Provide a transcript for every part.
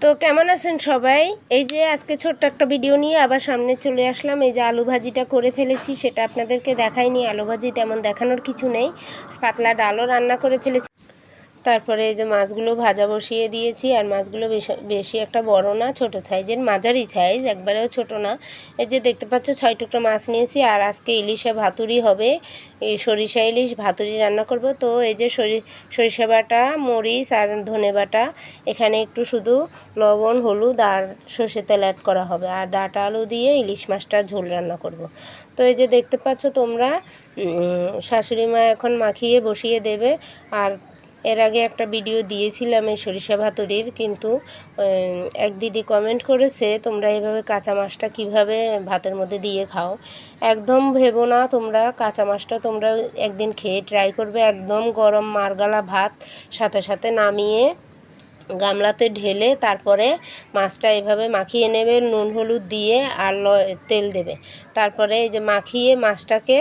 তো কেমন আছেন সবাই? এই যে আজকে ছোট্ট একটা ভিডিও নিয়ে আবার সামনে চলে আসলাম। এই যে আলু ভাজিটা করে ফেলেছি, সেটা আপনাদেরকে দেখাইনি। আলু ভাজি তেমন দেখানোর কিছু নেই। পাতলা ডালও রান্না করে ফেলেছি। তারপরে এই যে মাছগুলো ভাজা বসিয়ে দিয়েছি। আর মাছগুলো বেশি একটা বড় না, ছোট সাইজের, মাঝারি সাইজ, একবারেও ছোট না। এই যে দেখতে পাচ্ছ 6 টুকরো মাছ নিয়েছি। আর আজকে ইলিশে ভাতুরি হবে, এই সরিষা ইলিশ ভাতুরি রান্না করব। তো এই যে সরিষা বাটা, মরিচ আর ধনে বাটা, এখানে একটু শুধু লবণ, হলুদ আর সর্ষের তেল অ্যাড করা হবে। আর ডাঁটা আলু দিয়ে ইলিশ মাছটা ঝোল রান্না করব। তো এই যে দেখতে পাচ্ছ তোমরা, শাশুড়ি মা এখন মাখিয়ে বসিয়ে দেবে। আর এর আগে একটা ভিডিও দিয়েছিলাম এই সরিষা ভাতুরির, কিন্তু এক দিদি কমেন্ট করেছে তোমরা এভাবে কাঁচা মাছটা কিভাবে ভাতের মধ্যে দিয়ে খাও। একদম ভেবো না তোমরা, কাঁচা মাছটা তোমরা একদিন খেয়ে ট্রাই করবে। একদম গরম মারগালা ভাত সাথে সাথে নামিয়ে গামলাতে ঢেলে তারপরে মাছটা এভাবে মাখিয়ে নেবে, নুন হলুদ দিয়ে আর তেল দেবে। তারপরে এই যে মাখিয়ে মাছটাকে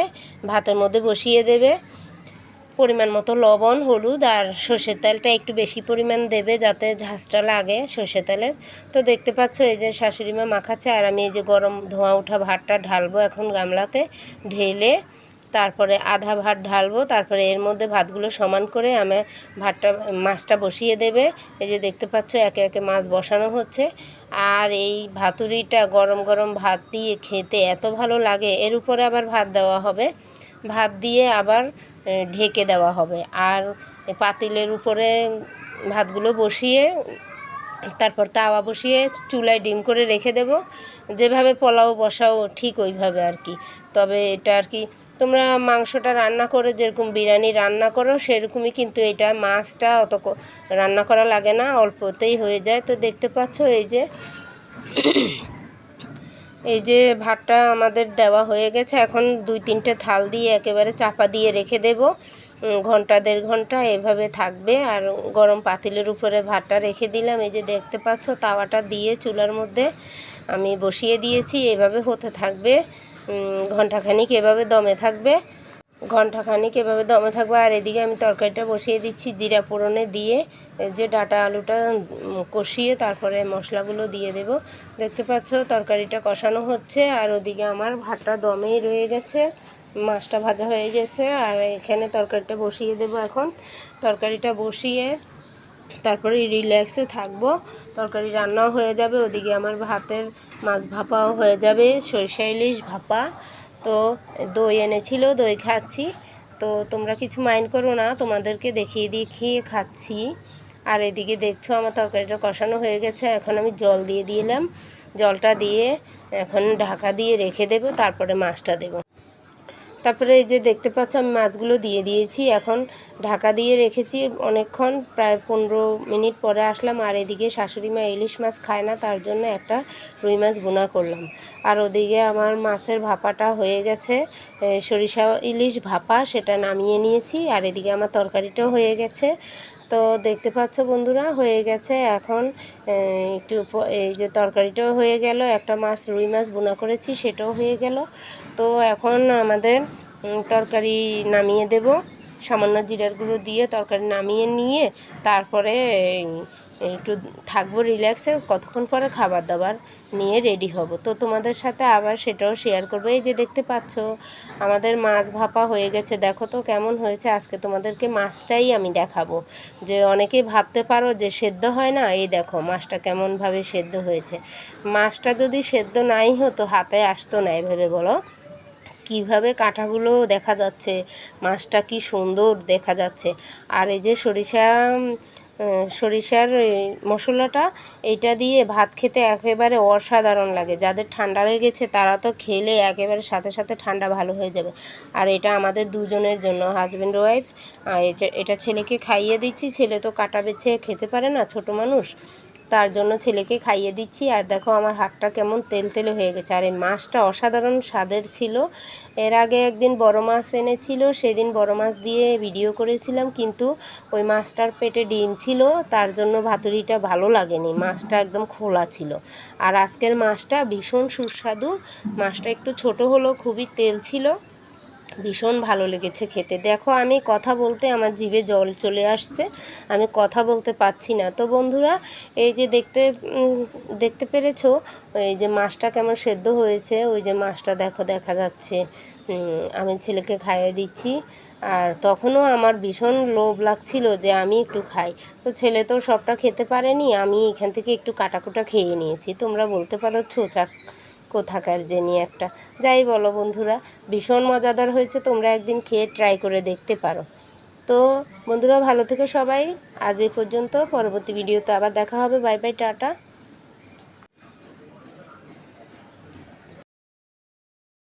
ভাতের মধ্যে বসিয়ে দেবে। পরিমাণ মতো লবণ, হলুদ আর সর্ষের তেলটা একটু বেশি পরিমাণ দেবে যাতে ঝাঁঝটা লাগে সর্ষের তেলের। তো দেখতে পাচ্ছ এই যে শাশুড়ি মা মাখাচ্ছে, আর আমি এই যে গরম ধোঁয়া ওঠা ভাতটা ঢালবো এখন গামলাতে ঢেলে। তারপরে আধা ভাত ঢালবো, তারপরে এর মধ্যে ভাতগুলো সমান করে আমি মাছটা বসিয়ে দেবে। এই যে দেখতে পাচ্ছ একে একে মাছ বসানো হচ্ছে। আর এই ভাতুরিটা গরম গরম ভাত দিয়ে খেতে এত ভালো লাগে। এর উপরে আবার ভাত দেওয়া হবে, ভাত দিয়ে আবার ঢেকে দেওয়া হবে। আর পাতিলের উপরে ভাতগুলো বসিয়ে তারপর তাওয়া বসিয়ে চুলায় ডিম করে রেখে দেব। যেভাবে পোলাও বসাও ঠিক ওইভাবে আর কি। তবে এটা আর কি তোমরা মাংসটা রান্না করে যেরকম বিরিয়ানি রান্না করো সেরকমই, কিন্তু এটা মাছটা অত রান্না করা লাগে না, অল্পতেই হয়ে যায়। তো দেখতে পাচ্ছ এই যে ভাতটা আমাদের দেওয়া হয়ে গেছে। এখন 2-3টে থাল দিয়ে একেবারে চাপা দিয়ে রেখে দেব, ঘন্টা 1.5 ঘন্টা এভাবে থাকবে। আর গরম পাতিলের উপরে ভাতটা রেখে দিলাম। এই যে দেখতে পাচ্ছ তাওয়াটা দিয়ে চুলার মধ্যে আমি বসিয়ে দিয়েছি, এভাবে হতে থাকবে ঘন্টাখানিক, এভাবে দমে থাকবে আর এদিকে আমি তরকারিটা বসিয়ে দিচ্ছি জিরা ফোড়নে দিয়ে। যে ডাঁটা আলুটা কষিয়ে তারপরে মশলাগুলো দিয়ে দেব। দেখতে পাচ্ছ তরকারিটা কষানো হচ্ছে, আর ওদিকে আমার ভাতটা দমেই রয়ে গেছে, মাছটা ভাজা হয়ে গেছে। আর এখানে তরকারিটা বসিয়ে দেব। এখন তরকারিটা বসিয়ে তারপরে রিল্যাক্সে থাকবো, তরকারি রান্নাও হয়ে যাবে, ওদিকে আমার ভাতের মাছ ভাপাও হয়ে যাবে, সরিষা ইলিশ ভাপা। তো দই এনেছিল, দই খাচ্ছি। তো তোমরা কিছু মাইন্ড করো না, তোমাদেরকে দেখিয়ে খাচ্ছি। আর এদিকে দেখছো আমার তরকারিটা কষানো হয়ে গেছে। এখন আমি জল দিয়ে দিলাম, জলটা দিয়ে এখন ঢাকা দিয়ে রেখে দেব, তারপরে মাছটা দেব। তারপরে এই যে দেখতে পাচ্ছ আমি মাছগুলো দিয়ে দিয়েছি, এখন ঢাকা দিয়ে রেখেছি অনেকক্ষণ, প্রায় 15 মিনিট পরে আসলাম। আর এদিকে শাশুড়ি মা ইলিশ মাছ খায় না, তার জন্য একটা রুই মাছ ভুনা করলাম। আর ওদিকে আমার মাছের ভাপাটা হয়ে গেছে, সরিষা ইলিশ ভাপা, সেটা নামিয়ে নিয়েছি। আর এদিকে আমার তরকারিটাও হয়ে গেছে। তো দেখতে পাচ্ছ বন্ধুরা হয়ে গেছে। এখন একটু এই যে তরকারিটাও হয়ে গেল, একটা মাছ রুই মাছ ভুনা করেছি সেটাও হয়ে গেল। তো এখন আমাদের তরকারি নামিয়ে দেব, সামান্য জিরার গুঁড়ো দিয়ে তরকারি নামিয়ে নিয়ে তারপরে একটু থাকবো রিল্যাক্সে, কতক্ষণ পরে খাবার দাবার নিয়ে রেডি হব। তো তোমাদের সাথে আবার সেটাও শেয়ার করবো। এই যে দেখতে পাচ্ছ আমাদের মাছ ভাপা হয়ে গেছে, দেখো তো কেমন হয়েছে। আজকে তোমাদেরকে মাছটাই আমি দেখাবো, যে অনেকেই ভাবতে পারো যে সেদ্ধ হয় না, এই দেখো মাছটা কেমনভাবে সেদ্ধ হয়েছে। মাছটা যদি সেদ্ধ নাই হতো হাতে আসতো না, এভাবে বলো কিভাবে কাঁটাগুলো দেখা যাচ্ছে, মাছটা কি সুন্দর দেখা যাচ্ছে। আর এই যে সরিষার মশলাটা, এইটা দিয়ে ভাত খেতে একেবারে অসাধারণ লাগে। যাদের ঠান্ডা হয়ে গেছে তারা তো খেলে একেবারে সাথে সাথে ঠান্ডা ভালো হয়ে যাবে। আর এটা আমাদের দুজনের জন্য, হাজব্যান্ড ওয়াইফ। এটা ছেলেকে খাইয়ে দিচ্ছি, ছেলে তো কাঁটা বেছে খেতে পারে না, ছোট মানুষ, তার জন্য ছেলেকে খাইয়ে দিচ্ছি। আর দেখো আমার হাতটা কেমন তেলতেলে হয়ে গেছে। আর এই মাছটা অসাধারণ স্বাদের ছিল। এর আগে একদিন বড় মাছ এনেছিল, সেদিন বড় মাছ দিয়ে ভিডিও করেছিলাম, কিন্তু ওই মাছটার পেটে ডিম ছিল, তার জন্য ভাতুরিটা ভালো লাগেনি, মাছটা একদম খোলা ছিল। আর আজকের মাছটা ভীষণ সুস্বাদু, মাছটা একটু ছোট হলো, খুবই তেল ছিল। ভীষণ ভালো লেগেছে খেতে। দেখো আমি কথা বলতে আমার জিভে জল চলে আসছে, আমি কথা বলতে পারছি না। তো বন্ধুরা এই যে দেখতে পেরেছো এই যে মাছটা কেমন সেদ্ধ হয়েছে, ওই যে মাছটা দেখো দেখা যাচ্ছে। আমি ছেলেকে খাইয়ে দিচ্ছি, আর তখনও আমার ভীষণ লোভ লাগছিল যে আমি একটু খাই। তো ছেলে তো সবটা খেতে পারেনি, আমি এখান থেকে একটু কাটাকুটা খেয়ে নিয়েছি। তোমরা বলতে পারো ছোচা কোথাকার জেনি একটা, যাই বলো বন্ধুরা, ভীষণ মজাদার হয়েছে। তোমরা একদিন খেয়ে ট্রাই করে দেখতে পারো। তো বন্ধুরা ভালো থেকো সবাই, আজ এই পর্যন্ত, পরবর্তী ভিডিওতে আবার দেখা হবে। Bye bye, tata.